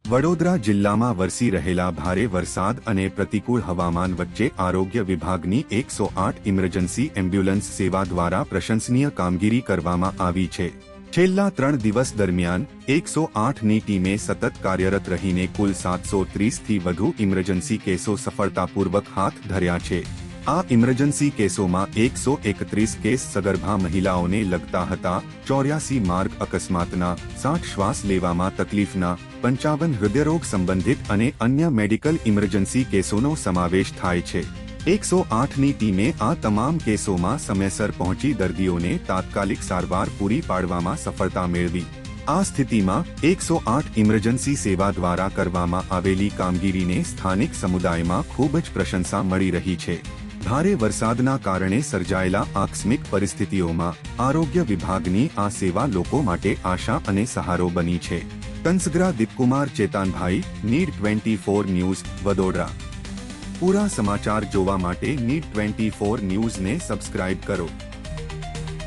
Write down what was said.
વડોદરા જિલ્લામાં વરસી રહેલા ભારે વરસાદ અને પ્રતિકૂળ હવામાન વચ્ચે આરોગ્ય વિભાગની 108 ઇમરજન્સી એમ્બ્યુલન્સ સેવા દ્વારા પ્રશંસનીય કામગીરી કરવામાં આવી છે। છેલ્લા 3 દિવસ દરમિયાન 108ની ટીમે સતત કાર્યરત રહીને કુલ 730થી વધુ ઇમરજન્સી કેસો સફળતાપૂર્વક હાથ ધર્યા છે। આ ઇમરજન્સી કેસોમાં 131 કેસ સગર્ભા મહિલાઓને લગતા હતા, 84 માર્ગ અકસ્માતના, 60 શ્વાસ લેવામાં તકલીફના, 55 હૃદયરોગ સંબંધિત અને અન્ય મેડિકલ ઇમરજન્સી કેસોનો સમાવેશ થાય છે। 108ની ટીમે આ તમામ કેસોમાં સમયસર પહોંચી દર્દીઓને તાત્કાલિક સારવાર પૂરી પાડવામાં સફળતા મેળવી। આ સ્થિતિમાં 108 ઇમરજન્સી સેવા દ્વારા કરવામાં આવેલી કામગીરીને સ્થાનિક સમુદાયમાં ખૂબ જ પ્રશંસા મળી રહી છે। ભારે વરસાદના કારણે સર્જાયેલા આકસ્મિક પરિસ્થિતિઓમાં આરોગ્ય વિભાગની આ સેવા લોકો માટે આશા અને સહારો બની છે। કંસગરા દીપકુમાર ચેતાનભાઈ, નીડ 24 ન્યૂઝ, વડોદરા। પૂરા સમાચાર જોવા માટે નીડ 24 ન્યૂઝને સબસ્ક્રાઇબ કરો।